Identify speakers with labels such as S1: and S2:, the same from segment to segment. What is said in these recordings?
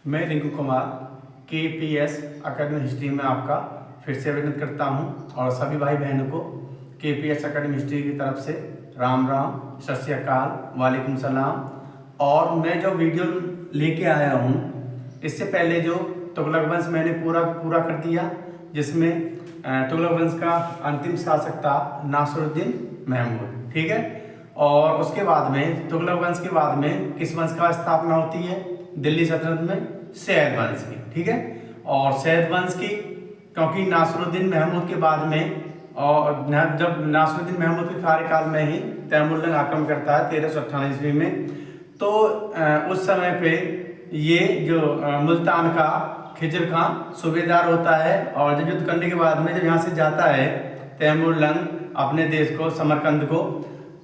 S1: मैं Rinku Kumar KPS academy history में आपका फिर से अभिनंदन करता हूं और सभी भाई बहनों को KPS अकेडमी हिस्ट्री की तरफ से राम राम, सत श्री अकाल, वालेकुम सलाम। और मैं जो वीडियो लेके आया हूं, इससे पहले जो तुगलक वंश मैंने पूरा कर दिया, जिसमें तुगलक वंश का अंतिम शासक था नासिरुद्दीन महमूद, ठीक है। और उसके बाद में तुगलक वंश के बाद में किस वंश का स्थापना होती है? दिल्ली सल्तनत में सैयद वंश की, ठीक है। और सैयद वंश की, क्योंकि नासिरुद्दीन महमूद के बाद में, और जब नासिरुद्दीन महमूद के कार्यकाल में ही तैमूर आक्रमण करता है 1398 ईस्वी में, तो उस समय पे ये जो मुल्तान का खिजर खां सूबेदार होता है। और जब युद्ध करने के बाद में जब यहाँ से जाता है तैमूर अपने देश को, समरकंद को,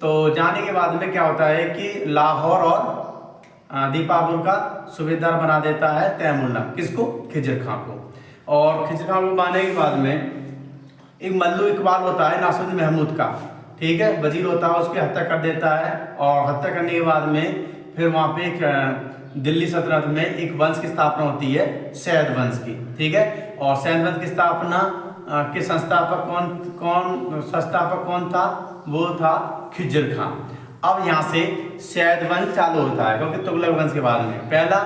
S1: तो जाने के बाद में क्या होता है कि लाहौर और दीपापुर का सूबेदार बना देता है तैमूर। किसको? खिजर खां को। और खिजर खां को मारने के बाद में एक मल्लू इकबाल होता है नासिरुद्दीन महमूद का, ठीक है, वजीर होता है, उसकी हत्या कर देता है। और हत्या करने के बाद में फिर वहाँ पे एक दिल्ली सल्तनत में एक वंश की स्थापना होती है, सैयद वंश की, ठीक है। और सैयद वंश की स्थापना के संस्थापक कौन था? वो था खिजर खां। अब यहाँ से सैयद वंश चालू होता है, क्योंकि तुगलक वंश के बाद में पहला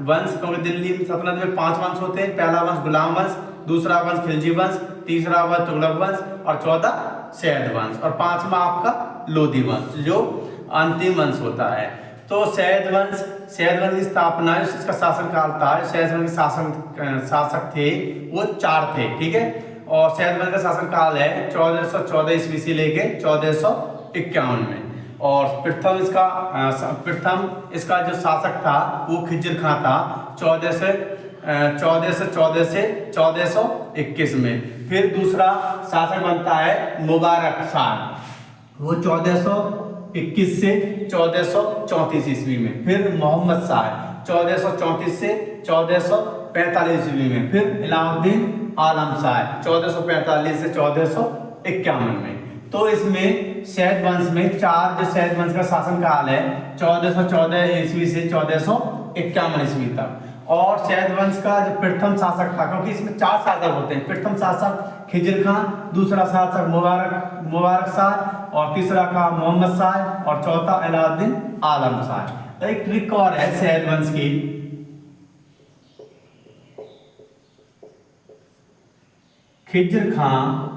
S1: वंश, क्योंकि दिल्ली सल्तनत में 5 वंश होते हैं। पहला वंश गुलाम वंश, दूसरा वंश खिलजी वंश, तीसरा वंश तुगलक वंश और चौथा सैयद वंश, और 5वां आपका लोधी वंश जो अंतिम वंश होता है। तो सैयद वंश की स्थापना, इसका शासनकाल था, सैयद वंश के शासक थे वो 4 थे, ठीक है। और सैयद वंश का शासनकाल है 1414 ईस्वी से लेके 1451 में। और प्रथम इसका जो शासक था वो खिजर खां था 1414 से 1421 में। फिर दूसरा शासक बनता है मुबारक शाह, वो 1421 से 1434 ईस्वी में। फिर मोहम्मद शाह 1434 से 1445 ईस्वी में। फिर इलाउद्दीन आलम शाह 1445 से 1451 में। तो इसमें सैयद वंश में 4 जो सैयद वंश का शासनकाल है 1414 ईस्वी से 1451 ईस्वी तक। और सैयद वंश का जो प्रथम शासक था, क्योंकि इसमें 4 शासक होते हैं, प्रथम शासक खिजर खां, दूसरा शासक मुबारक शाह, और तीसरा का मोहम्मद शाह, और चौथा इलाउद्दीन आलम शाह। एक ट्रिक और है सैयद वंश की, खिजर खां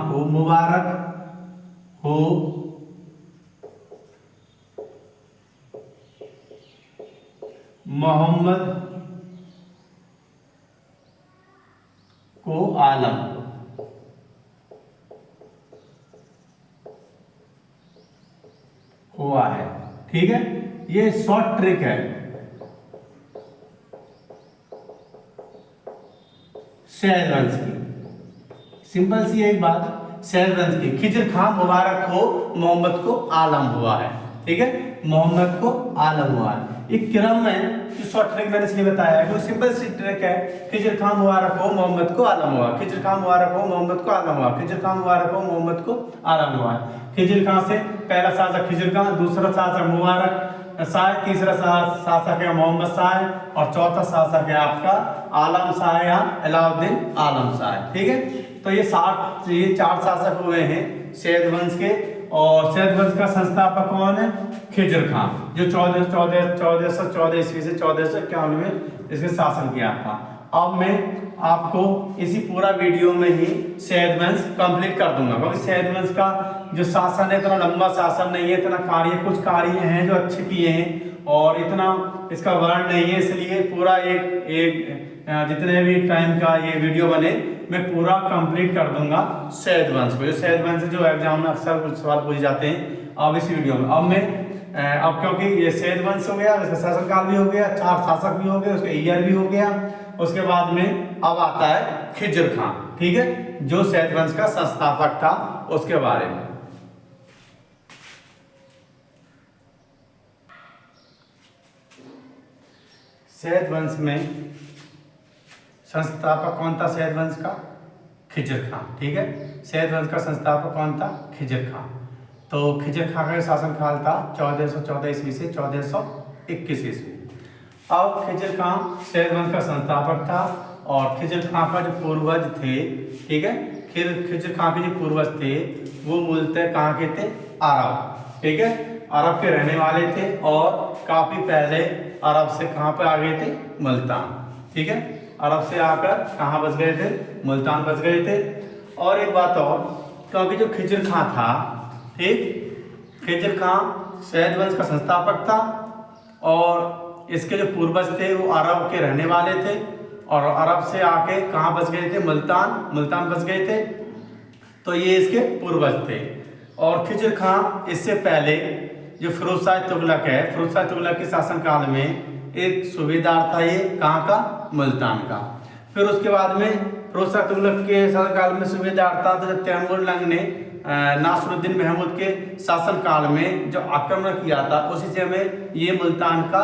S1: को मुबारक हो मोहम्मद को आलम हुआ है, ठीक है। ये शॉर्ट ट्रिक है सैयद वंश की, सिंपल सी एक बात। सैयद वंश की खिजर खां मुबारक हो मोहम्मद को आलम हुआ है, ठीक है, मोहम्मद को आलम हुआ है। एक क्रम में शॉर्ट ट्रिक मैंने इसलिए बताया है, सिंपल सी ट्रिक है। खिजर खां मुबारक हो मोहम्मद को आलम हुआ, खिजर खां मुबारक हो मोहम्मद को आलम हुआ, खिजर खां मुबारक हो मोहम्मद को आलम हुआ। खिजर खां से पहला शासक खिजर खां, दूसरा शासक मुबारक शाह, तीसरा शासक है मोहम्मद शाह, और चौथा शासक है आपका आलम शाह या इलाउद्दीन आलम शाह, ठीक है। तो ये 4 शासक हुए हैं सैयद वंश के। और सैयद वंश का संस्थापक कौन है? खिजर खां, जो 1414 ईस्वी से 1451 में इसने शासन किया था। अब मैं आपको इसी पूरा वीडियो में ही सैयद वंश कंप्लीट कर दूंगा, क्योंकि सैयद वंश का जो शासन है इतना लंबा शासन नहीं है, इतना कुछ कार्य हैं जो अच्छे किए हैं, और इतना इसका वर्णन नहीं है, इसलिए पूरा एक जितने भी टाइम का ये वीडियो बने मैं पूरा कंप्लीट कर दूंगा सैयद वंश को। सैयद वंश जो एग्जाम में अक्सर कुछ सवाल पूछे जाते हैं अब इस वीडियो में। अब क्योंकि ये सैयद वंश हो गया, उसका शासनकाल भी हो गया, 4 शासक भी हो गए, उसका ईयर भी हो गया, उसके बाद में अब आता है खिजर खां, ठीक है, जो सैयद वंश का संस्थापक था, उसके बारे में। सैयद वंश में संस्थापक कौन था सैयद वंश का? खिजर खां। ठीक है, सैयद वंश का संस्थापक कौन था? खिजर खां। तो खिजर खां का शासनकाल था 1414 ईस्वी से 1421 ईस्वी। अब खिजर खां सैयद वंश का संस्थापक था और खिजर खां का जो पूर्वज थे, ठीक है, खिजर खां के जो पूर्वज थे वो मूलतः कहाँ के थे? अरब। ठीक है, अरब के रहने वाले थे और काफी पहले अरब से कहाँ पे आ गए थे? मुल्तान। ठीक है, अरब से आकर कहाँ बस गए थे? मुल्तान बस गए थे। और एक बात और, क्योंकि जो खिजर खां था, ठीक, खिजर खां सैयद वंश का संस्थापक था और इसके जो पूर्वज थे वो अरब के रहने वाले थे और अरब से आके कहाँ बस गए थे? मुल्तान बस गए थे। तो ये इसके पूर्वज थे। और खिजर खां इससे पहले जो फिरोज शाह तुगलक है, फिरोज शाह तुगलक के शासनकाल में एक सूबेदार था, ये कहाँ का? मुल्तान का। फिर उसके बाद में फिरोज शाह तुगलक के शासनकाल में सूबेदार था, तो जब तैमूर लंग ने नासिरुद्दीन महमूद के शासनकाल में जो आक्रमण किया था उसी समय ये मुल्तान का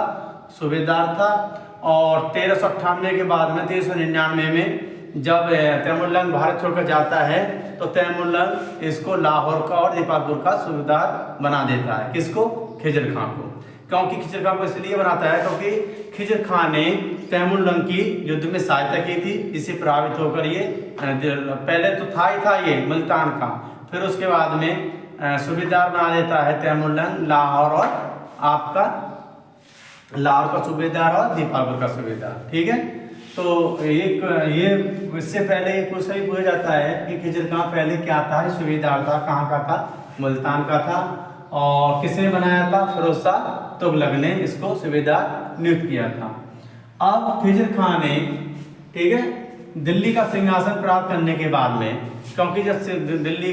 S1: सूबेदार था। और 1398 के बाद में 1399 में जब तैमूरलंग भारत छोड़कर जाता है तो तैमूरलंग इसको लाहौर का और दीपालपुर का सूबेदार बना देता है। किसको? खिजर खां को। क्योंकि खिजर खां को इसलिए बनाता है क्योंकि खिजर खां ने तैमूरलंग की युद्ध में सहायता की थी, इससे प्रभावित होकर ये पहले तो था ही था ये मुल्तान का, फिर उसके बाद में सूबेदार बना देता है तैमूरलंग लाहौर और आपका लाहौर का सूबेदार और दीपालपुर का सूबेदार। ठीक है, तो एक ये इससे पहले ये क्वेश्चन भी पूछा जाता है कि खिजर खां पहले क्या था? सूबेदार था, कहाँ का था? मुल्तान का था। और किसने बनाया था? फिरोज शाह तुगलक ने इसको सूबेदार नियुक्त किया था। अब खिजर खां ने, ठीक है, दिल्ली का सिंहासन प्राप्त करने के बाद में, क्योंकि जब दिल्ली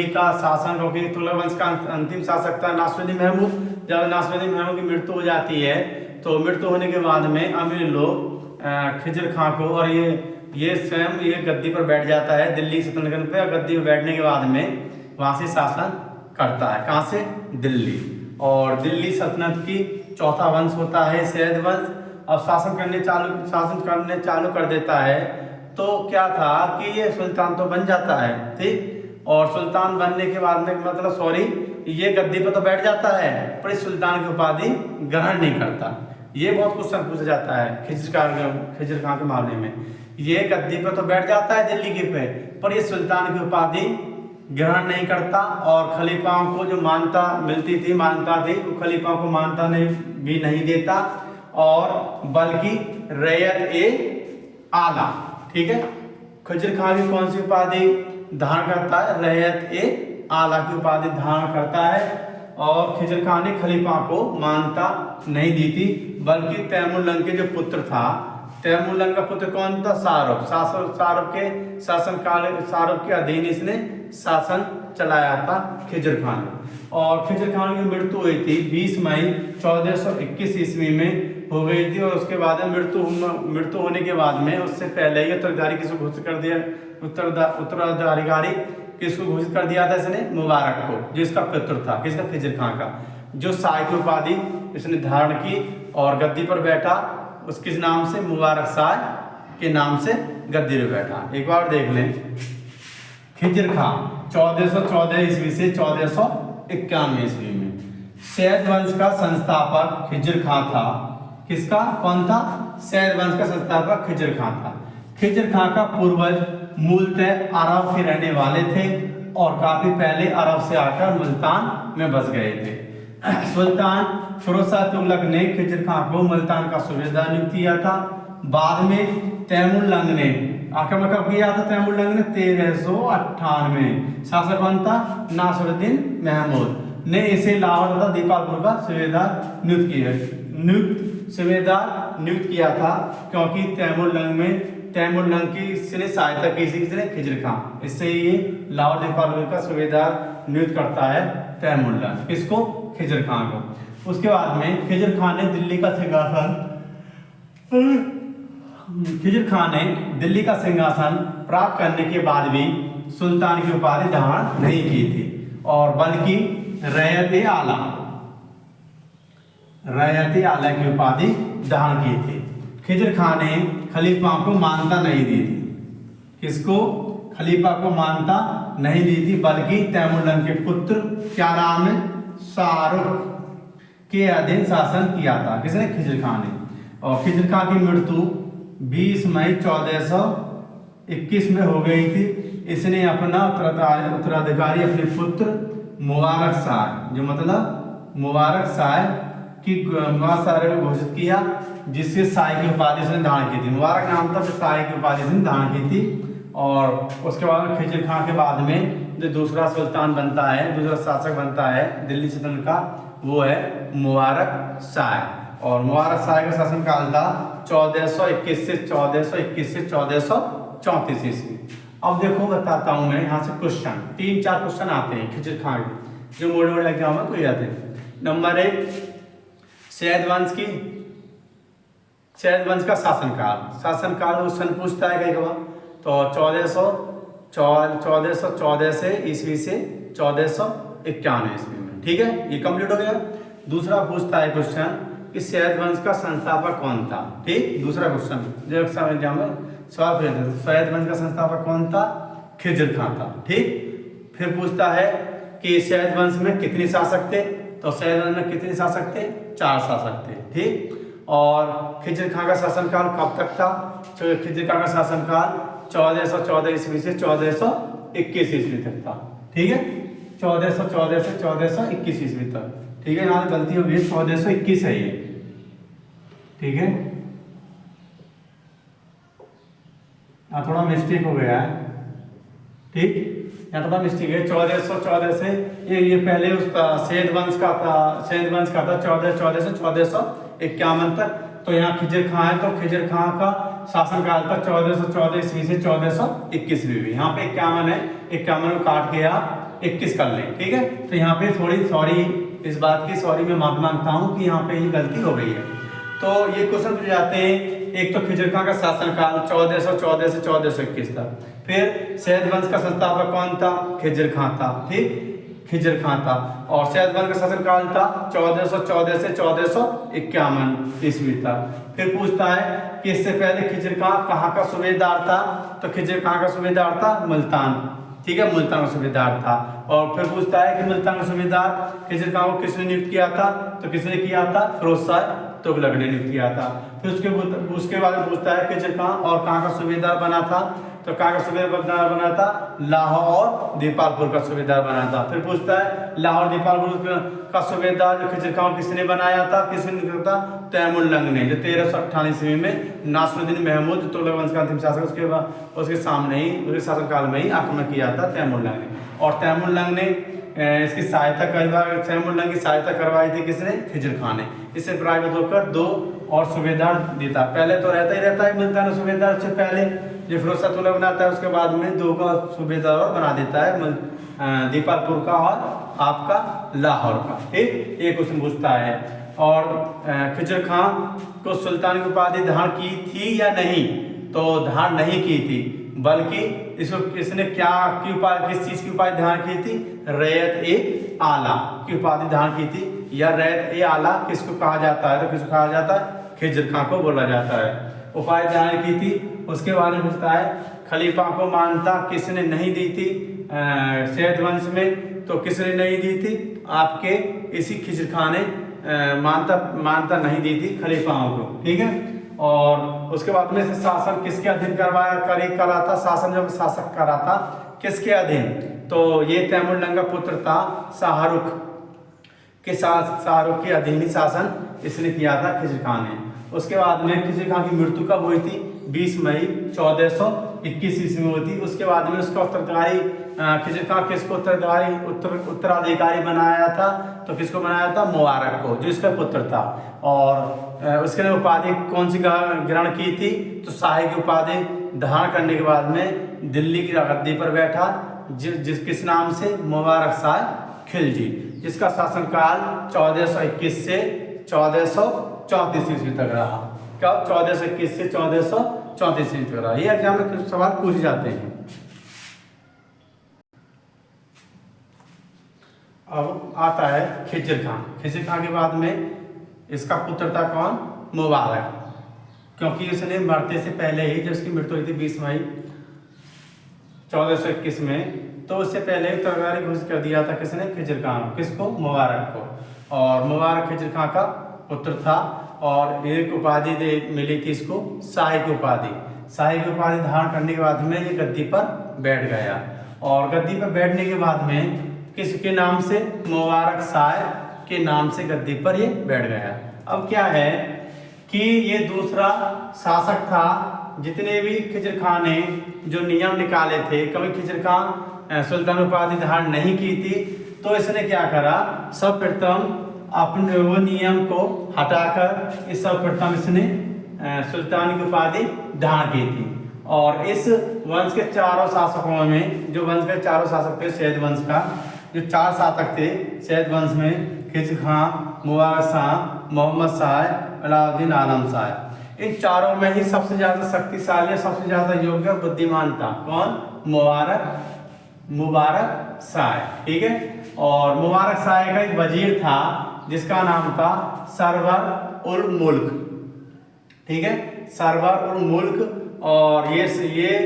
S1: का शासन, क्योंकि तुगलक वंश का अंतिम शासक था नासिरुद्दीन महमूद, जब नासिरुद्दीन महमूद की मृत्यु हो जाती है तो मृत्यु होने के बाद में अमीर लोग खिजर खां को, और ये स्वयं ये गद्दी पर बैठ जाता है दिल्ली सल्तनत पे। गद्दी पर बैठने के बाद में वहाँ से शासन करता है, कहाँ से? दिल्ली। और दिल्ली सल्तनत की चौथा वंश होता है सैयद वंश। अब शासन करने चालू कर देता है तो क्या था कि ये सुल्तान तो बन जाता है, ठीक, और सुल्तान बनने के बाद में ये गद्दी पर तो बैठ जाता है पर इस सुल्तान की उपाधि ग्रहण नहीं करता। ये बहुत क्वेश्चन पूछा जाता है खिजर खां के मामले में। ये गद्दी पर तो बैठ जाता है दिल्ली के पे, पर ये सुल्तान की उपाधि ग्रहण नहीं करता और खलीफाओं को जो मानता थी वो खलीफाओं को मानता भी नहीं देता, और बल्कि रैयत आला, ठीक है, खिजर खां भी कौन सी उपाधि धारण करता है? रैयत आला की उपाधि धारण करता है। और खिजर खां ने खलीफा को मानता नहीं दी थी, बल्कि तैमूरलंग के जो पुत्र था, तैमूरलंग का पुत्र कौन था? शाहरुख के अधीन इसने शासन चलाया था खिजर खां ने। और खिजर खां की मृत्यु हुई थी 20 मई 1421 ईस्वी में हो गई थी। और उसके बाद में मृत्यु होने के बाद में उससे पहले ही उत्तराधिकारी किसको घोषित कर दिया? उत्तराधिकारी किसको घोषित कर दिया था इसने? मुबारक को, जिसका पुत्र था, किसका? खिजर खां का, जो शाह की उपाधि इसने धारण की और गद्दी पर बैठा। उस किस नाम से? मुबारक शाह के नाम से गद्दी पर बैठा। एक बार देख लें, खिजर खां 1414 ईस्वी से 1491 ईस्वी में सैयद वंश का संस्थापक खिजर खां था। किसका? कौन था? सैयद वंश का संस्थापक खिजर खां था। खिजर खां का पूर्वज मूलतः अरब के रहने वाले थे और काफी पहले अरब से आकर मुल्तान में बस गए थे। सुल्तान फिरोज शाह तुगलक ने खिजर खां को मुल्तान का सूबेदार नियुक्त किया था। बाद में तैमूरलंग ने आक्रमण कब किया था? तैमूरलंग ने 1398। शासक कौन था? नासिरुद्दीन महमूद ने इसे लाहौर तथा दीपालपुर का सूबेदार नियुक्त किया था, क्योंकि तैमूरलंग की इसने सहायता की थी, किसने? खिजर खां। इससे ये लाहौर दीपालपुर का सूबेदार नियुक्त करता है तैमूरलंग। किसको? खिजर खां को। उसके बाद में खिजर खां ने दिल्ली का सिंहासन प्राप्त करने के बाद भी सुल्तान की उपाधि धारण नहीं की थी, और बल्कि रैयत आला की उपाधि धारण की थी। खिजर खां ने खलीफा को मान्यता नहीं दी थी। किसको, खलीफा को मानता नहीं दी थी, बल्कि तैमुरलंग के पुत्र क्या नाम है, शाहरुख के अधीन शासन किया था। किसने, खिजर खान ने। और खिजर खान की मृत्यु 20 मई 1421 में हो गई थी। इसने अपना उत्तराधिकारी अपने पुत्र मुबारक शाह, जो मतलब मुबारक शाह की घोषित किया, जिससे शाह की उपाधि उसने धारण की थी। मुबारक नाम था, तो शाह की उपाधि उसने धारण की थी। और उसके बाद में खिजर खान के बाद में जो दूसरा सुल्तान बनता है, दूसरा शासक बनता है दिल्ली सल्तनत का, वो है मुबारक शाह। और मुबारक शाह का शासनकाल था 1421 से 1434 ईस्वी। अब देखो बताता हूं मैं यहाँ से क्वेश्चन, 3-4 क्वेश्चन आते हैं खिजर खान जो मोड़े एग्जाम में कोई आते हैं। नंबर 1, सैयद वंश का शासनकाल वो सन पूछता है कई बार, तो 1414 से ईस्वी से 1451 ईस्वी में। ठीक है, ये कंप्लीट हो गया। दूसरा पूछता है क्वेश्चन कि सैयद वंश का संस्थापक कौन था। ठीक, दूसरा क्वेश्चन जो एग्जाम में सवाल पूछा था, सैयद वंश का संस्थापक कौन था, खिजर खान था। ठीक, फिर पूछता है कि सैयद वंश में कितने शासक थे, तो सैयद वंश में कितने शासक थे, 4 शासक थे। ठीक, और खिजर खान का शासनकाल कब तक था, तो खिजर खान का शासनकाल 1414 ईस्वी से 1421 ईस्वी तक था। ठीक है, 1414 से 1421 ईस्वी तक। ठीक है, यहाँ गलती हो गई, 1421 है ये। ठीक है, यहाँ थोड़ा मिस्टेक हो गया है। ठीक, यहाँ थोड़ा मिस्टेक है, 1414 से ये पहले उसका सैयद वंश का था 1414 से 1451 तक। तो यहाँ खिजर खान है, तो खिजर खान का शासनकाल था 1414 ईस्वी से 1421 ईस्वी। यहाँ पे 51 है, 51 को काट के आप 21 कर लें। ठीक है, तो यहाँ पे थोड़ी सॉरी, इस बात की सॉरी मैं माफी मांगता हूँ कि यहाँ पे ये गलती हो गई है। तो ये क्वेश्चन पूछे जाते हैं, एक तो खिजर खान का शासनकाल 1414 से 1421 था। फिर सैयद वंश का संस्थापक कौन था, खिजर खान था। ठीक, खिजर खान था। और सैयद वंश का शासनकाल था 1414 से 1451 ईस्वी तक। फिर पूछता है कि इससे पहले खिजर खान कहाँ का सूबेदार था, तो खिजर खान का सूबेदार था मुल्तान। ठीक है, मुल्तान का सूबेदार था। और फिर पूछता है कि मुल्तान का सूबेदार खिजर खान को किसने नियुक्त किया था, तो किसने किया था, फिरोज शाह तुगलक ने नियुक्त किया था। फिर उसके बाद पूछता है खिजर खान और कहाँ का सूबेदार बना था, तो कहाँ का सूबेदार बना था, लाहौर और दीपालपुर का सूबेदार बना था। फिर पूछता है लाहौर दीपालपुर का सूबेदार जो खिजर खान किसने बनाया था, किसने नियुक्त था, तैमुरलंग ने, जो 1398 ईस्वी में नासिरुद्दीन महमूद तुगलक वंश का अंतिम शासक, उसके सामने ही, उसके शासनकाल में ही आक्रमण किया था तैमुरलंग ने। और तैमुरलंग ने इसकी सहायता तैमुरलंग की सहायता करवाई थी किसने, खिजर खान ने। इससे प्राइवेट होकर 2 और सूबेदार देता, पहले तो रहता ही रहता है मुल्तान सूबेदार से पहले जो फिरोज शाह तुगलक बनाता है, उसके बाद में 2 का सूबेदार और बना देता है, दीपालपुर का और आपका लाहौर का। ठीक, ये क्वेश्चन पूछता है। और खिजर खान को सुल्तान की उपाधि धारण की थी या नहीं, तो धारण नहीं की थी, बल्कि इसने क्या की उपाधि, किस चीज की उपाधि धारण की थी, रैयत-ए-आला की उपाधि धारण की थी। या रैयत-ए-आला किसको कहा जाता है, तो किसको कहा जाता है, खिजर खान को बोला जाता है, उपाधि धारण की थी। उसके बारे में पूछता है खलीफा को मानता किसने नहीं दी थी, सैयद वंश में, तो किसने नहीं दी थी, आपके इसी खिजर खान ने मानता नहीं दी थी खलीफाओं को। ठीक है, और उसके बाद में शासन किसके अधीन करा था, शासन जब शासक करा था किसके अधीन, तो ये तैमुरलंग का पुत्र था शाहरुख के अधीन ही शासन इसने किया था खिजर खान ने। उसके बाद में खिजर खान की मृत्यु कब हुई थी, 20 मई 1421 ईस्वी में हुई थी। उसके बाद में उसका उत्तराधिकारी खिजर खान किसको उत्तराधिकारी बनाया था, तो किसको बनाया था, मुबारक को, जो इसका पुत्र था। और उसके उपाधि कौन सी ग्रहण की थी, तो शाही की उपाधि धारण करने के बाद में दिल्ली की गद्दी पर बैठा, किस नाम से, मुबारक शाह खिलजी, जिसका शासनकाल 1421 से 1434 ईस्वी तक रहा। कब, 1421 से 1434 ईस्वी तक रहा। ये एग्जाम में कुछ सवाल पूछे जाते हैं। अब आता है खिजर खान के बाद में इसका पुत्र था कौन, मुबारक, क्योंकि उसने मरते से पहले ही, जब उसकी मृत्यु हुई थी 20 मई 1421 में। तो उससे पहले एक तरकारी घोषित कर दिया था किसने, खिजर खां। किसको, मुबारक को। और मुबारक खिजर खां का पुत्र था और एक उपाधि मिली थी इसको, शाही की उपाधि। शाही की उपाधि धारण करने के बाद में ये गद्दी पर बैठ गया। और गद्दी पर बैठने के बाद में किसके नाम से, मुबारक शाह के नाम से गद्दी पर ये बैठ गया। अब क्या है कि ये दूसरा शासक था। जितने भी खिजर खां ने जो नियम निकाले थे, कभी खिजर खां सुल्तान उपाधि धारण नहीं की थी, तो इसने क्या करा, सर्वप्रथम अपने वो नियम को हटाकर इस सर्वप्रथम इसने सुल्तान की उपाधि धारण की थी। और इस वंश के चारों शासकों में, जो वंश के चारों शासक थे सैयद वंश का, जो 4 शासक थे सैयद वंश में, खिजर खां, मुबारक शाह, मोहम्मद शाह, अलाउद्दीन आलम शाह, इन चारों में ही सबसे ज्यादा शक्तिशाली, सबसे ज्यादा योग्य और बुद्धिमान था कौन, मुबारक शाह। ठीक है। और मुबारक शाह का एक वजीर था जिसका नाम था सरवर उल मुल्क। ठीक है, सरवर उल मुल्क। और ये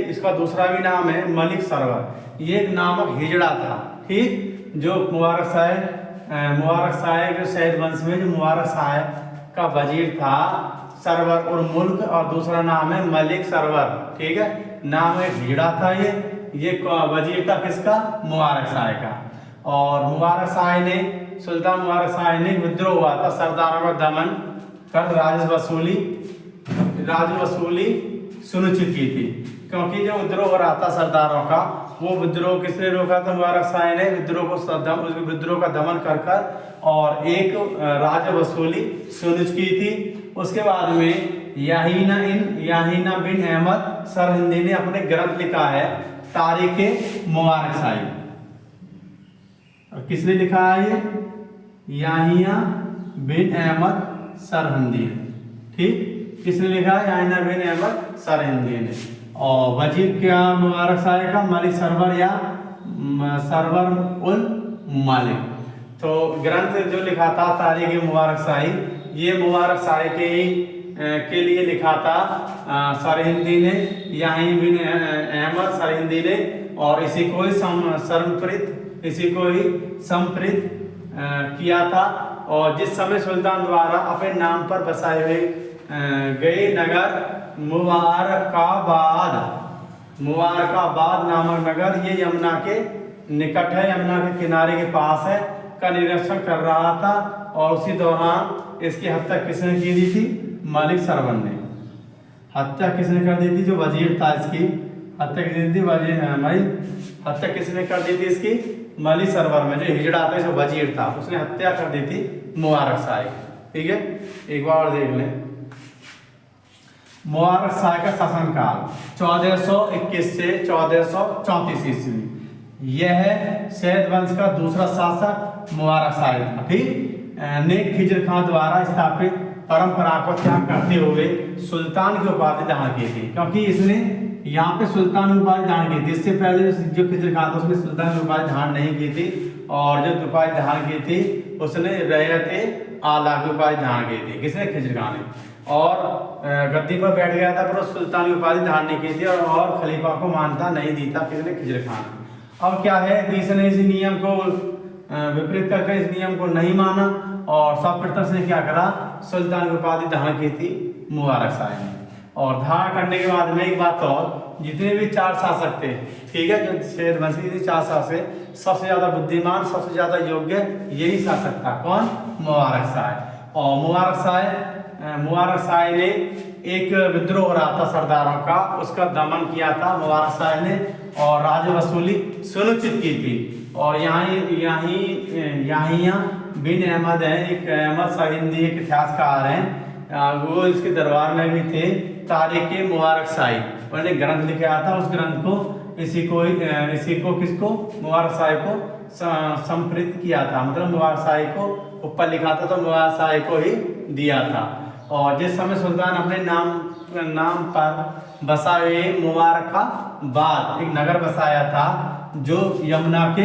S1: इसका दूसरा भी नाम है मलिक सरवर। ये एक नामक हिजड़ा था। ठीक, जो मुबारक शाह जो सैयद वंश में जो मुबारक शाह का वजीर था सरवर उल मुल्क, और दूसरा नाम है मलिक सरवर। ठीक है, नाम एक हिजड़ा था। ये वजीर था किसका, मुबारक शाह का। और मुबारक शाह ने, सुल्तान मुबारक शाह ने विद्रोह हुआ था, सरदारों का दमन कर राजस्व वसूली सुनिश्चित की थी। क्योंकि जो विद्रोह हो रहा था सरदारों का, वो विद्रोह किसने रोका था, मुबारक शाह ने विद्रोह का दमन कर और एक राजस्व वसूली सुनिश्चित की थी। उसके बाद में याहीना बिन अहमद सरहिंदी ने अपने ग्रंथ लिखा है तारीख मुबारक शाही। और किसने लिखा है ये, याहिया बिन अहमद सरहिंदी। ठीक, किसने लिखा है, याहिया बिन अहमद सरहिंदी ने। और वजीर क्या मुबारक शाह का, मलिक सरवर या सरवर उल मलिक। तो ग्रंथ जो लिखा था तारीख मुबारक शाही, ये मुबारक शाह के लिए लिखा था सरहिंदी ने, याही बिन अहमद सरहिंदी ने। और इसी को ही संप्रेरित किया था। और जिस समय सुल्तान द्वारा अपने नाम पर बसाए हुए गए नगर मुबारकाबाद नामक नगर, ये यमुना के निकट है, यमुना के किनारे के पास है, का निरीक्षण कर रहा था। और उसी दौरान इसकी हत्या किसने की दी थी, मलिक सरवर ने। हत्या किसने कर दी थी, जो वजीर था इसकी हत्या किसने दी, हत्या किसने कर दी थी इसकी, मलिक सरवर में जो हिजड़ा था, जो वजीर था, उसने हत्या कर दी थी मुबारक शाह। ठीक है, एक बार देख लें मुबारक शाह का शासनकाल 1421 से 1434 ईस्वी। यह सैयद वंश का दूसरा शासक मुबारक शाह था। ठीक, ने खिजर खां द्वारा स्थापित परंपरा को त्याग करते हुए सुल्तान की उपाधि धारण की थी। क्योंकि इसने यहाँ पे सुल्तान की उपाधि धारण की थी, इससे पहले जो खिजर खां था उसने सुल्तान की उपाधि धारण नहीं की थी। और जो उपाधि धारण की थी उसने रैयत आला की उपाधि धारण की थी, किसने, खिजर खां ने। और गद्दी पर बैठ गया था, पर सुल्तान की उपाधि धारण नहीं की थी और खलीफा को मानता नहीं दी था, किसने, खिजर खां ने। अब क्या है, इसने इस नियम को विपरीत करके इस नियम को नहीं माना और सर्वप्रथम ने क्या करा, सुल्तान की उपाधि धारण की थी मुबारक शाह ने। और धारण करने के बाद में एक बात और, जितने भी 4 शासक थे, ठीक है, जो सैयद वंश के 4 शासक, सबसे ज्यादा बुद्धिमान, सबसे ज्यादा योग्य यही शासक था, कौन, मुबारक शाह। और मुबारक शाह ने एक विद्रोह हो रहा था सरदारों का, उसका दमन किया था मुबारक शाह ने और राजस्व वसूली सुनिश्चित की थी। और याहिया बिन अहमद है, एक अहमद सरहिंदी एक इतिहासकार हैं, वो इसके दरबार में भी थे, तारीख मुबारक शाही, उन्होंने ग्रंथ लिखा था। उस ग्रंथ को इसी को किसको, मुबारक शाह को संप्रेरित किया था, मतलब मुबारक शाह को ऊपर लिखा था, तो मुबारक शाह को ही दिया था। और जिस समय सुल्तान अपने नाम पर बसाए मुबारकाबाद एक नगर बसाया था, जो यमुना के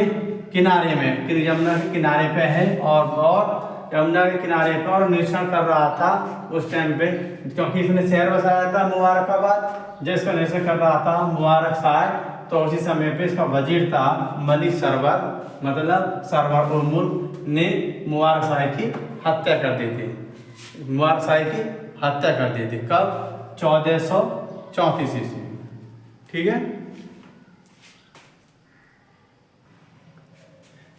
S1: किनारे में, यमुना के किनारे पे है। और यमुना के किनारे पर और निरीक्षण कर रहा था उस टाइम पे, क्योंकि इसने शहर बसाया था मुबारकाबाद, जिसका निरीक्षण कर रहा था मुबारक शाह तो उसी समय पे इसका वजीर था मलिक सरवर, मतलब सरवर उल मुल्क ने मुबारक शाही की हत्या कर दी थी। मुबारक शाही की हत्या कर दी थी कब? 1434 ईस्वी में। ठीक है।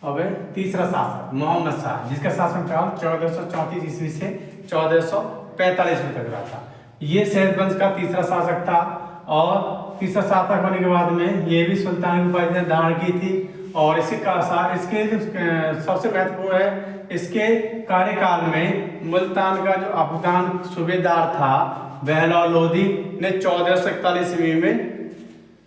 S1: अब तीसरा शासक मोहम्मद शाह, जिसका शासनकाल 1434 ईस्वी से 1445 ईस्वी तक रहा था। ये सैयद वंश का तीसरा शासक था और तीसरा शासक होने के बाद में ये भी सुल्तान की उपाधि धारण की थी। और इसके सबसे महत्वपूर्ण है, इसके कार्यकाल में मुल्तान का जो अफगान सूबेदार था बहलौल लोदी ने 1441 ईस्वी में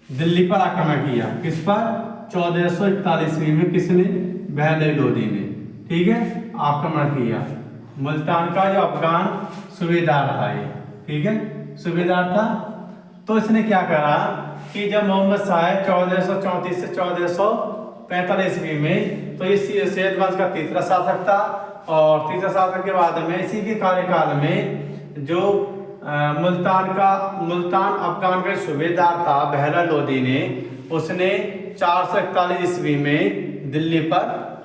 S1: दिल्ली पर आक्रमण किया। किस पर? 1441 ईस्वी में किसने? बहलौल लोदी ने, ठीक है, आक्रमण किया। मुल्तान का जो अफगान सूबेदार था ये, ठीक है, सूबेदार था। तो इसने क्या करा कि जब मोहम्मद शाह 1434 से 1445 ईस्वी में, तो इस सैयद वंश का तीसरा शासक था। और तीसरा शासक के बाद में इसी के कार्यकाल में जो मुल्तान अफगान का सूबेदार था बहलौल लोदी ने, उसने 441 ईस्वी में दिल्ली पर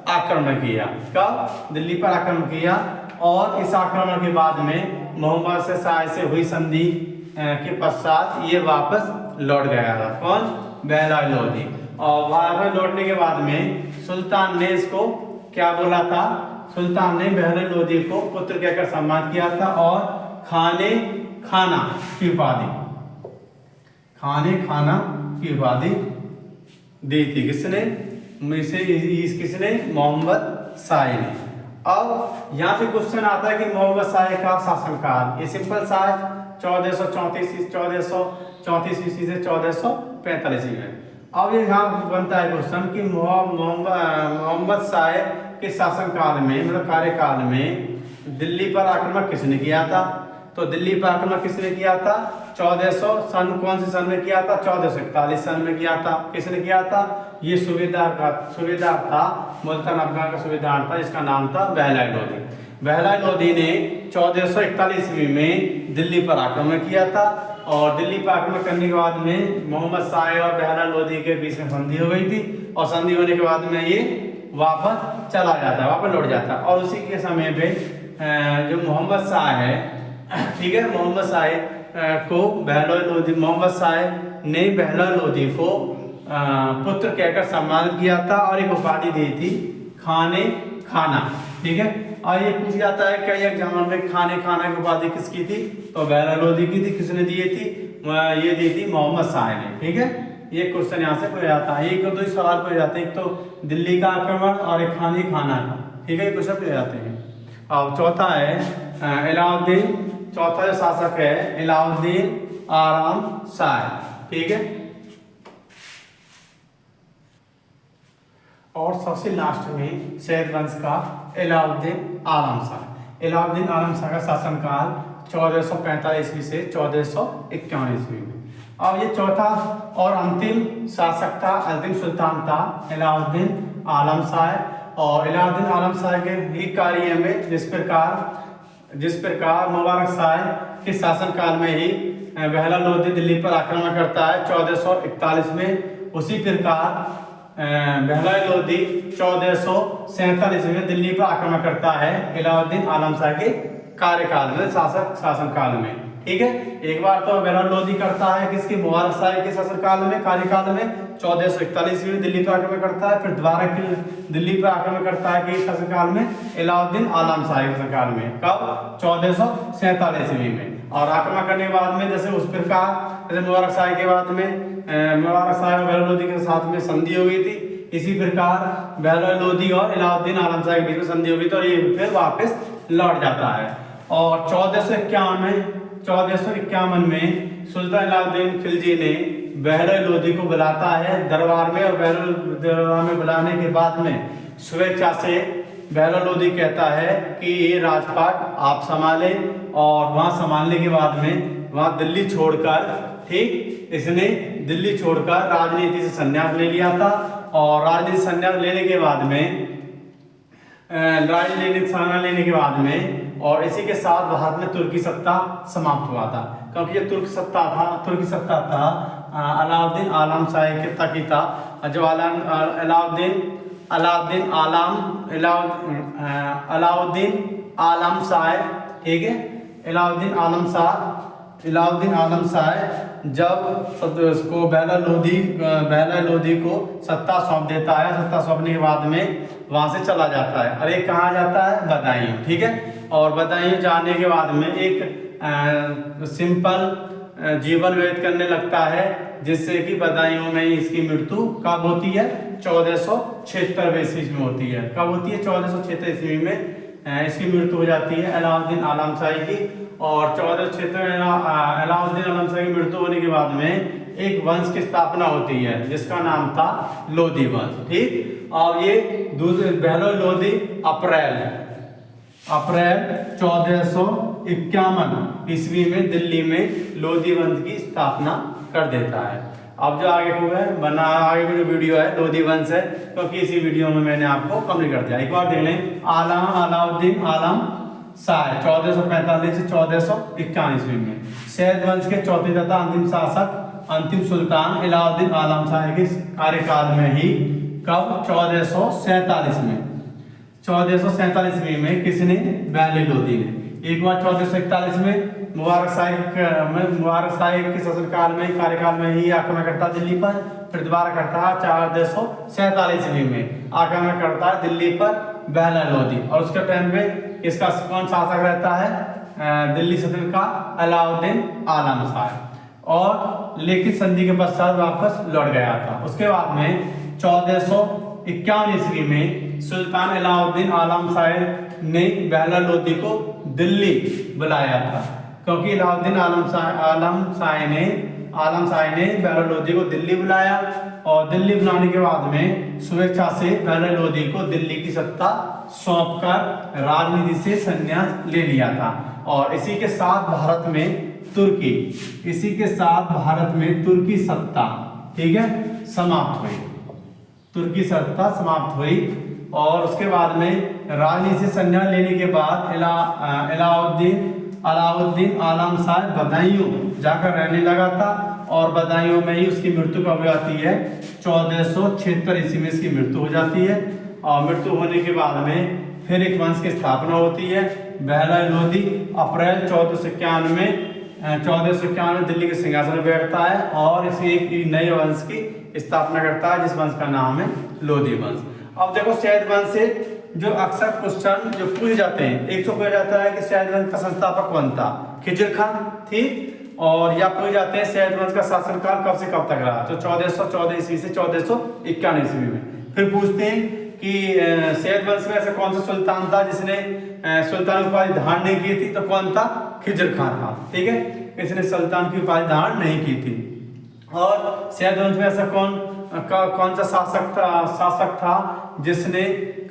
S1: आक्रमण किया। कब? दिल्ली पर आक्रमण किया। और इस आक्रमण के बाद में मोहम्मद शाह से हुई संधि के पश्चात ये वापस लौट गया था। कौन? बहलौल लोदी। और वापस लौटने के बाद में सुल्तान ने इसको क्या बोला था? सुल्तान ने बहलौल लोदी को पुत्र कहकर सम्मान किया था और खाने खाना की उपाधि दी थी। किसने? किसने? मोहम्मद शाह ने। अब यहाँ से क्वेश्चन आता है कि मोहम्मद शाह का शासनकाल, ये सिंपल सा है, 1434 ईस्वी से 1445 ईस्वी में। अब ये यहाँ बनता है क्वेश्चन कि मोहम्मद शाह के शासनकाल में, मतलब कार्यकाल में दिल्ली पर आक्रमण किसने किया था? तो दिल्ली पर आक्रमण किसने किया था? 1400 सन, कौन से सन में किया था? 1441 सन में किया था। किसने किया था? ये सूबेदार था, मुल्तान अफगान का सूबेदार था, इसका नाम था बहलौल लोदी। बहलौल लोदी ने 1441 ईस्वी में दिल्ली पर आक्रमण किया था। और दिल्ली पर आक्रमण करने के बाद में मोहम्मद शाह और बहलौल लोदी के बीच में संधि हो गई थी। और संधि होने के बाद में ये वापस चला जाता, वापस लौट जाता। और उसी के समय पे जो मोहम्मद शाह है, ठीक है, मोहम्मद शाह को मोहम्मद शाह ने बहलौल लोदी को पुत्र कहकर सम्मानित किया था और एक उपाधि दी थी खाना। ठीक है। और ये पूछ जाता है कई एग्जाम में खाना की उपाधि किसकी थी? तो बहलौल लोदी की थी। किसने दी थी? ये दी थी मोहम्मद शाह ने। ठीक है, ये क्वेश्चन यहाँ से पूछा जाता है। एक दो सवाल पूछे जाते हैं, एक तो दिल्ली का आक्रमण और एक खाना का। ठीक है, ये क्वेश्चन पूछे जाते हैं। अब चौथा है अलाउद्दीन, चौथा जो शासक है अलाउद्दीन आराम शाह। ठीक है, और सबसे लास्ट में सैयद वंश का अलाउद्दीन आलम शाह। अलाउद्दीन आलम शाह का शासनकाल 1445 ईस्वी से 1451 ईस्वी में। अब ये चौथा और अंतिम शासक था, अंतिम सुल्तान था अलाउद्दीन आलम शाह। और अलाउद्दीन आलम शाह के ही कार्य में जिस प्रकार मुबारक शाह के शासनकाल में ही बहलौल लोदी दिल्ली पर आक्रमण करता है 1441 में, उसी प्रकार बहलौल लोदी 1447 में दिल्ली पर आक्रमण करता है अलाउद्दीन आलम शाह के कार्यकाल में, शासनकाल में। ठीक है, एक बार तो बहलौल लोदी करता है किसके? मुबारक शाह के शासनकाल में, कार्यकाल में 1441 में दिल्ली पर आक्रमण करता है। फिर दोबारा दिल्ली पर आक्रमण करता है कि शासनकाल में अलाउद्दीन आलम शाह के शासनकाल में। कब? 1447 में। और आक्रमण करने के बाद में जैसे उस प्रकार जैसे मुबारक शाह के बाद में मुबारक शाह और बहलौल लोदी के साथ में संधि हो गई थी, इसी प्रकार बहलौल लोदी और अलाउद्दीन आलम शाह के बीच में संधि हो गई थी और ये फिर वापस लौट जाता है। और 1451 में सुल्तान अलाउद्दीन खिलजी ने बहलौल लोदी को बुलाता है दरबार में। और दरबार में बुलाने के बाद में स्वेच्छा से बहलौल लोदी कहता है कि ये राजपाट आप संभालें। और वहाँ संभालने के बाद में वहाँ दिल्ली छोड़कर, ठीक, इसने दिल्ली छोड़कर राजनीति से संन्यास ले लिया था। और राजनीति संन्यास लेने के बाद में और इसी के साथ भारत में तुर्की सत्ता समाप्त हुआ था, क्योंकि ये तुर्की सत्ता था अलाउद्दीन आलम शाही के तक ही था। जो अलाउद्दीन आलम शाह, ठीक है, अलाउद्दीन आलम शाह जब उसको बेला लोदी को सत्ता सौंप देता है, सत्ता सौंपने के बाद में वहां से चला जाता है। अरे कहाँ जाता है? बदायूं, ठीक है। और बदायूं जाने के बाद में एक सिंपल जीवन व्यतीत करने लगता है, जिससे कि बदायूं में इसकी मृत्यु कब होती है? 1476 ईस्वी में होती है। कब होती है? 1476 ईस्वी में इसकी मृत्यु हो जाती है अलाउद्दीन आलम शाही की। और 1476 में अलाउद्दीन आलम शाही की मृत्यु होने के बाद में एक वंश की स्थापना होती है, जिसका नाम था लोधी वंश, ठीक। और ये बेहलो लोधी अप्रैल 1451 ईस्वी में दिल्ली में लोधी वंश की स्थापना कर देता है। अब जो आगे को है बना, आगे की जो वीडियो है लोधी वंश है, क्योंकि इसी वीडियो में मैंने आपको कंप्लीट कर दिया। एक बार देख लें, अलाउद्दीन आलम शाह 1445 से 1451 ईस्वी में सैयद वंश के चौथे तथा अंतिम शासक, अंतिम सुल्तान अलाउद्दीन आलम शाह के कार्यकाल में ही कब? 1447 में किसने? बेहलो लोधी ने। एक बार 1441 में मुबारक शाही के शासनकाल में, कार्यकाल में ही आक्रमण करता दिल्ली पर। फिर दोबारा करता है 1447 में आक्रमण करता है दिल्ली पर बेहलो लोधी। और उसके टाइम पे इसका कौन शासक रहता है? दिल्ली सल्तनत का अलाउद्दीन आलम शाह। और लेखित संधि के पश्चात वापस लौट गया था। उसके बाद में 1451 ईस्वी में सुल्तान अलाउद्दीन आलम शाह ने बेहलो लोधी को दिल्ली बुलाया था, क्योंकि अलाउद्दीन आलम शाह ने बेहलो लोधी को दिल्ली बुलाया। और दिल्ली बुलाने के बाद में स्वेच्छा से बेहलो लोधी को दिल्ली की सत्ता सौंपकर राजनीति से संन्यास ले लिया था। और इसी के साथ भारत में तुर्की सत्ता, ठीक है, समाप्त हुई। तुर्की सत्ता समाप्त हुई। और उसके बाद में राजनीति से संन्यास लेने के बाद अलाउद्दीन आलम शाह बदायूं जाकर रहने लगा था। और बदायूं में ही उसकी मृत्यु कब हो जाती है? 1476 ईस्वी में इसकी मृत्यु हो जाती है। और मृत्यु होने के बाद में फिर एक वंश की स्थापना होती है, बेहलो लोधी। अप्रैल 1451 में दिल्ली के सिंहासन पर बैठता है और इसे एक नए वंश की स्थापना करता है, जिस वंश का नाम है लोधी वंश। अब देखो, सैयद वंश से जो अक्सर क्वेश्चन जो पूछे जाते हैं, एक तो पूछा जाता है कि सैयद वंश का संस्थापक कौन था? खिजर खान, ठीक। और या पूछे जाते हैं सैयद वंश का शासनकाल कब से कब तक रहा? तो 1414 ईस्वी से 1451 ईस्वी में। फिर पूछते हैं कि सैयद वंश में ऐसा कौन सा सुल्तान था जिसने सुल्तान की उपाधि धारण नहीं की थी? तो कौन था? खिजर खान था, ठीक है। इसने सुल्तान की उपाधि धारण नहीं की थी। और सैयद वंश में ऐसा कौन सा शासक था जिसने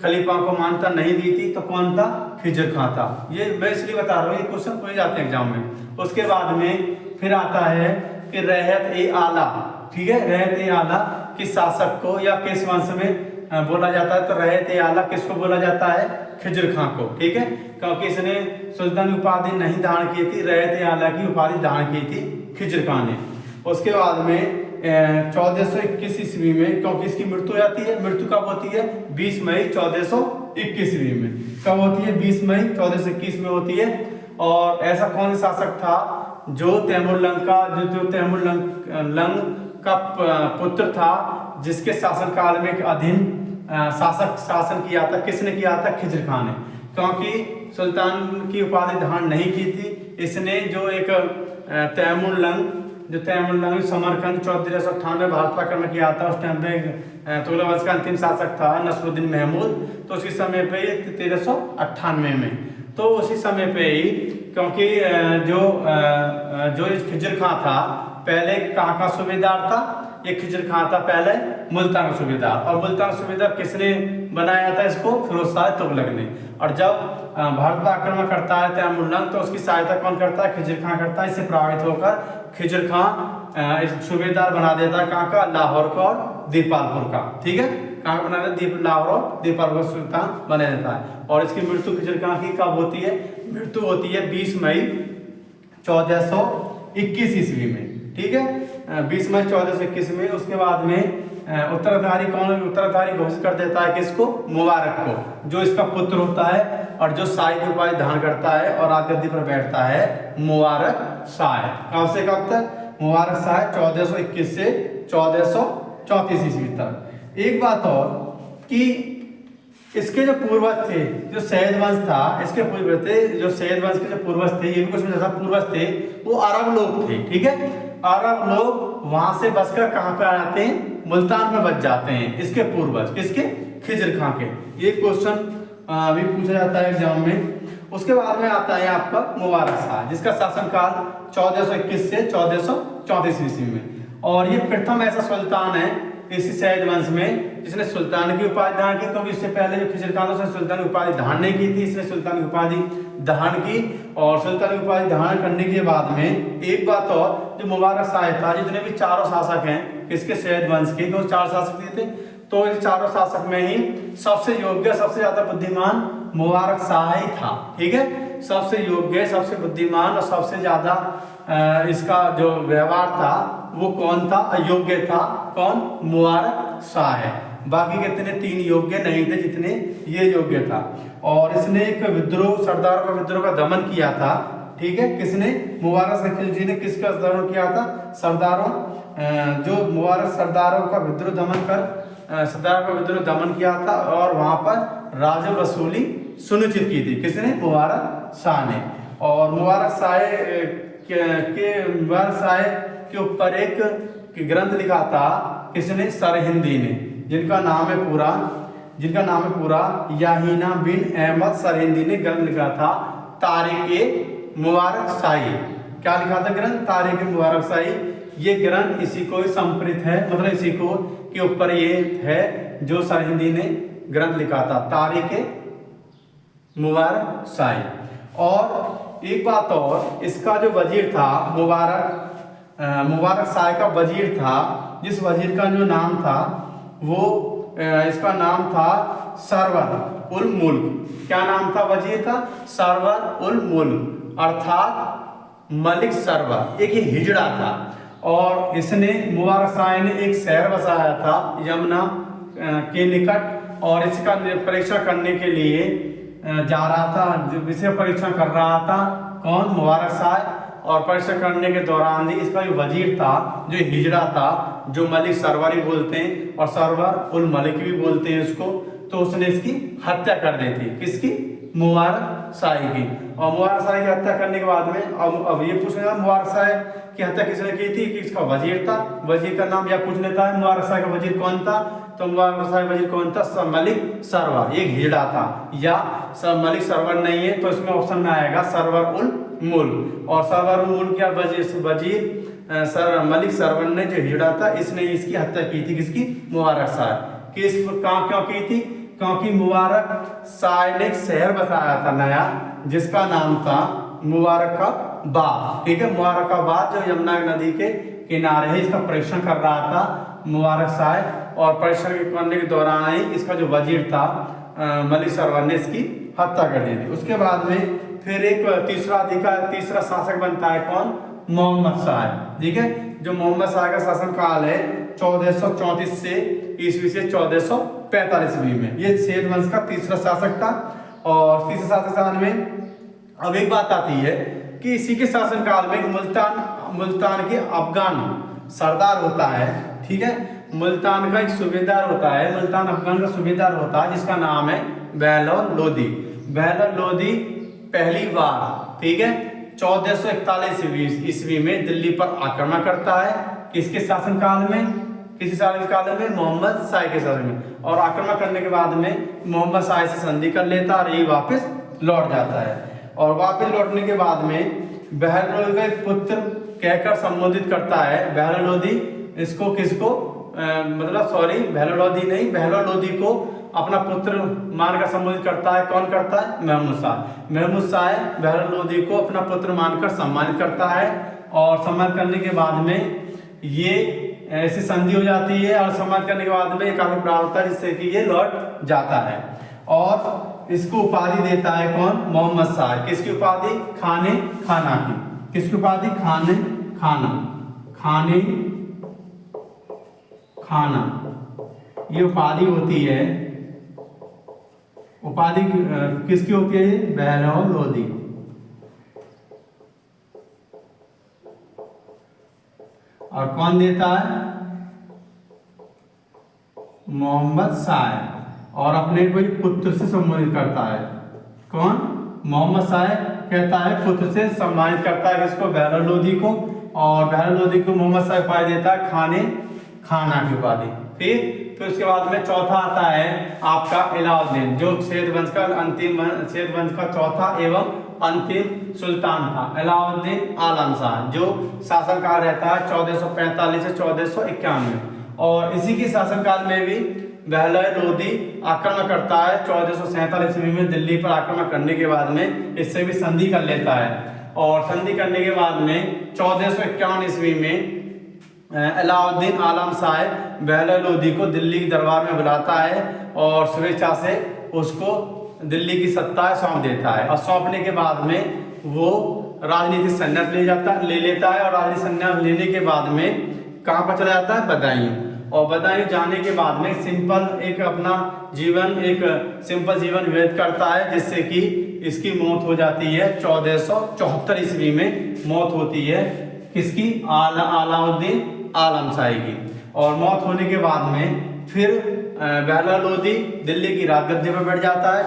S1: खलीफा को मान्यता नहीं दी थी? तो कौन था? खिजर खान था। ये मैं इसलिए बता रहा हूँ, ये क्वेश्चन पूछे जाते हैं एग्जाम में। उसके बाद में फिर आता है कि रहत-ए-आला, ठीक है, रहत-ए-आला किस शासक को या किस वंश में बोला जाता है? तो रहत-ए-आला किसको बोला जाता है? खिजर खान को, ठीक है, क्योंकि इसने सुल्तान की उपाधि नहीं धारण की थी, रहत-ए-आला की उपाधि धारण की थी खिजर खान ने। उसके बाद में 1421 ईस्वी में, क्योंकि इसकी मृत्यु हो जाती है, मृत्यु कब होती है? 20 मई 1421 ईस्वी में। कब होती है? 20 मई 1421 में होती है। और ऐसा कौन सा शासक था जो तैमूरलंग का पुत्र था, जिसके शासनकाल में अधीन शासन किया था? किसने किया था? खिजर खान ने। क्योंकि सुल्तान की उपाधि धारण नहीं की थी, इसने जो एक तैमूरलंग समरकंद 1498 भारत पर आक्रमण किया था। उस टाइम पे तुगलक वंश का अंतिम शासक था नसरुद्दीन महमूद। तो उसी समय पे 1398 में, तो उसी समय पे ही, क्योंकि जो खिजर खान था पहले कहाँ का सूबेदार था? ये खिजर खान था पहले मुल्तान का सूबेदार। और मुल्तान का सूबेदार किसने बनाया था इसको? फिरोज शाह तुगलक ने। और जब भारत पर आक्रमण करता है तैमूरलंग, तो उसकी सहायता कौन करता है? खिजर खान करता है। इससे प्रभावित होकर खिजर खान इस सूबेदार बना देता है कहाँ का? लाहौर का और दीपालपुर का, ठीक है। कहाँ बना देता? लाहौर और दीपालपुर सुल्तान बना देता है। और इसकी मृत्यु खिजर खां की कब होती है? मृत्यु होती है 20 मई 1421 ईस्वी में, ठीक है, 20 मई 1421 में। उसके बाद में उत्तराधिकारी कौन? उत्तराधिकारी घोषित कर देता है किसको? मुबारक को, जो इसका पुत्र होता है और जो शाही की उपाधि धारण करता है और राजगद्दी पर बैठता है, मुबारक शाह। कब से कब तक? मुबारक शाह 1421 से 1434 ईस्वी तक। एक बात और कि इसके जो पूर्वज थे, जो सैयद वंश था, इसके पूर्वज थे, जो सैयद वंश के जो पूर्वज थे, ये भी कुछ ज्यादा पूर्वज थे, वो अरब लोग थे, ठीक है। अरब लोग वहां से बसकर कहाँ पे आ जाते हैं? मुल्तान में बच जाते हैं। इसके पूर्वज किसके? खिजर खां के। ये क्वेश्चन अभी पूछा जाता है एग्जाम में। उसके बाद में आता है आपका मुबारक शाह, जिसका शासनकाल 1421 से 1434 ईस्वी में। और ये प्रथम ऐसा सुल्तान है इसी सैयद वंश में जिसने सुल्तान की उपाधि धारण की, क्योंकि इससे पहले जो खिजर खां था उसने सुल्तान की उपाधि धारण नहीं की थी, इसने सुल्तान की उपाधि धारण की। और सुल्तान की उपाधि धारण करने के बाद में एक बात और, जो मुबारक शाह था, जितने भी चारों शासक हैं किसके? सैयद वंश के, तो 4 शासक थे, तो इस चारों शासक में ही सबसे योग्य, सबसे ज्यादा बुद्धिमान मुबारक शाह ही था, ठीक है। सबसे योग्य, सबसे बुद्धिमान और सबसे ज्यादा इसका जो व्यवहार था वो कौन था? अयोग्य था। कौन? मुबारक शाह है। बाकी कितने? 3 योग्य नहीं थे जितने ये योग्य था। और इसने एक विद्रोह, सरदारों का विद्रोह का दमन किया था, ठीक है। किसने? मुबारक शाह जी ने किसका दमन किया था? सरदारों, जो मुबारक सरदारों का विद्रोह दमन कर सरदारों का विद्रोह दमन किया था और वहां पर राजस्व वसूली सुनिश्चित की थी। किसने? मुबारक शाह ने। और मुबारक शाह के ऊपर एक ग्रंथ लिखा था किसने? सरहिंदी ने, जिनका नाम है पूरा याहीना बिन अहमद सरहिंदी ने ग्रंथ लिखा था तारीख मुबारक शाही। क्या लिखा था ग्रंथ? तारीख मुबारक शाही। ये ग्रंथ इसी को संप्रेरित है, मतलब इसी को के ऊपर ये है जो सरहिंदी ने ग्रंथ लिखा था, तारीख मुबारक शाही। और एक बात और, इसका जो वजीर था मुबारक शाह का वजीर था, जिस वजीर का जो नाम था वो इसका नाम था सरवर उल मुल्क। क्या नाम था वजीर का? सरवर उल मुल्क, अर्थात मलिक सरवर। एक ये हिजड़ा था और इसने, मुबारक शाह ने एक शहर बसाया था यमुना के निकट, और इसका परीक्षण करने के लिए जा रहा था, जो विषय परीक्षण कर रहा था कौन? मुबारक शाह। और परीक्षण करने के दौरान ही इसका जो वजीर था, जो हिजड़ा था, जो मलिक सरवर ही बोलते हैं और सरवर उल मलिक भी बोलते हैं उसको, तो उसने इसकी हत्या कर दी थी। किसकी? मुबारक शाह की। और मुबारक शाह की हत्या करने के बाद में अब ये पूछ लेगा मुबारक शाह की हत्या किसने की थी? कि इसका वजीर था। वजीर का नाम या पूछ लेता है मुबारक शाह का वजीर कौन था, तो मुबारक शाह का वजीर कौन था? मलिक सरवर, एक हिजड़ा था। या मलिक सरवर नहीं है तो इसमें ऑप्शन में आएगा सरवर उल मुल्क। और सरवर उल मुल्क क्या वजीर मलिक सरवर ने, जो हिजड़ा था, इसने इसकी हत्या की थी। किसकी? मुबारक शाह। किस काम क्यों की थी? क्योंकि मुबारक शाह ने एक शहर बसाया था नया, जिसका नाम था मुबारकाबाद, ठीक है। मुबारकाबाद जो यमुना नदी के किनारे है, इसका परीक्षण कर रहा था मुबारक शाह। और परीक्षण करने के दौरान ही इसका जो वजीर था मलिक सरवर ने इसकी हत्या कर दी थी। उसके बाद में फिर एक तीसरा शासक बनता है कौन? मोहम्मद शाह, ठीक है। जो मोहम्मद शाह का शासन काल है 1434 से ईस्वी से 1445 ईस्वी में। ये सैयद वंश का तीसरा शासक था। और तीसरे शासक काल में अब एक बात आती है कि इसी के शासन काल में मुल्तान के अफगान सरदार होता है, ठीक है। मुल्तान का एक सूबेदार होता है, मुल्तान अफगान का सूबेदार होता है, जिसका नाम है बहलोल लोदी। बहलोल लोदी पहली बार, ठीक है, 1441 ईस्वी में दिल्ली पर आक्रमण करता है। किसके शासन काल में? किसी शासन काल में? मोहम्मद शाह के शासन में। और आक्रमण करने के बाद में मोहम्मद शाह से संधि कर लेता और ये वापस लौट जाता है। और वापस लौटने के बाद में बहलोल का एक पुत्र कहकर संबोधित करता है। बहलोल लोदी इसको किसको बहलोल लोदी नहीं, बहलोल लोदी को अपना पुत्र मानकर संबोधित करता है। कौन करता है? महमूद शाह। महमूद शाह बहलोल लोदी को अपना पुत्र मानकर सम्मानित करता है। और सम्मान करने के बाद में ये ऐसी संधि हो जाती है और सम्मान करने के बाद में काफी प्राप्त होता है, जिससे कि ये लौट जाता है। और इसको उपाधि देता है कौन? मोहम्मद शायर। किसकी उपाधि? खाने खाना की। किसकी उपाधि? खाने खाना, खाने खाना, ये उपाधि होती है। उपाधि किसकी होती है? बहलौल लोदी। और कौन देता है? मोहम्मद शायर। और अपने को पुत्र से संबोधित करता है। कौन? मोहम्मद शायर कहता है पुत्र से सम्मानित करता है किसको? बहलौल लोदी को। और बहलौल लोदी को मोहम्मद शायर उपाधि देता है खाने खाना की उपाधि। फिर उसके बाद में चौथा आता है आपका अलाउद्दीन, जो श्वेत वंश का श्वेत वंश का चौथा एवं अंतिम सुल्तान था। अलाउद्दीन आलम शाह, जो शासनकाल रहता है 1445 से 1491। और इसी के शासनकाल में भी बहलौल लोदी आक्रमण करता है 1447 ईस्वी में। दिल्ली पर आक्रमण करने के बाद में इससे भी संधि कर लेता है। और संधि करने के बाद में 1451 ईस्वी में अलाउद्दीन आलम शाह बहलौल लोदी को दिल्ली के दरबार में बुलाता है और स्वेच्छा से उसको दिल्ली की सत्ता सौंप देता है। और सौंपने के बाद में वो राजनीतिक संन्यास ले लेता है। और राजनीतिक संन्यास लेने के बाद में कहाँ पर चला जाता है? बदायूं। और बदायूं जाने के बाद में सिंपल एक अपना जीवन व्यतीत करता है, जिससे कि इसकी मौत हो जाती है 1474 ईस्वी में मौत होती है। किसकी? अलाउद्दीन आलम शाह की। और मौत होने के बाद में फिर बहलौल लोदी दिल्ली की राजगद्दी पर बैठ जाता है।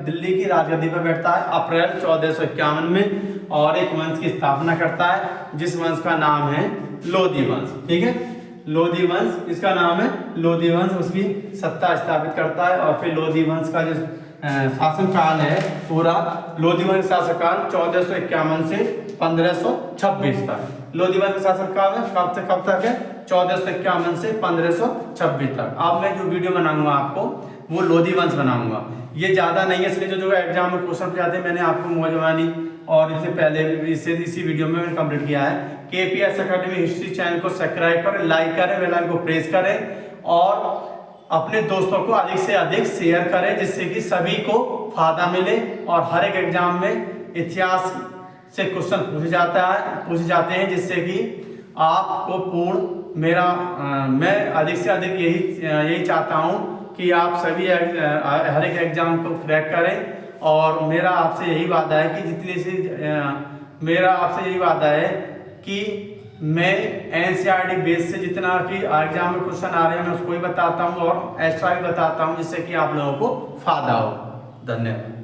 S1: दिल्ली की राजगद्दी पर बैठता है अप्रैल 1451 में। और एक वंश की स्थापना करता है, जिस वंश का नाम है लोदी वंश। ठीक है, लोदी वंश, इसका नाम है लोदी वंश। उसकी सत्ता स्थापित करता है। और फिर लोदी वंश का जो शासनकाल है पूरा, लोदी वंश शासनकाल 1451 से 1526 तक। लोदी वंश का शासनकाल है कब से कब तक है? 1451 से 1526 तक। अब मैं जो वीडियो बनाऊंगा आपको वो लोदी वंश बनाऊंगा। ये ज़्यादा नहीं है, इसलिए जो एग्जाम में क्वेश्चन जाते हैं मैंने आपको मौजवानी और इससे पहले इसी वीडियो में मैंने कंप्लीट किया है। KPS एकेडमी हिस्ट्री चैनल को सब्सक्राइब करें, लाइक करें, बेल आइकन को प्रेस करें और अपने दोस्तों को अधिक से अधिक शेयर करें, जिससे कि सभी को फायदा मिले। और हर एक एग्जाम में इतिहास से क्वेश्चन पूछे जाते हैं, जिससे कि आपको मैं अधिक से अधिक यही चाहता हूं कि आप सभी हर एक एग्जाम को क्रैक करें। और मेरा आपसे यही वादा है कि मैं NCERT बेस से जितना कि एग्जाम में क्वेश्चन आ रहे हैं मैं उसको ही बताता हूँ और एक्स्ट्रा भी बताता हूँ, जिससे कि आप लोगों को फायदा हो। धन्यवाद।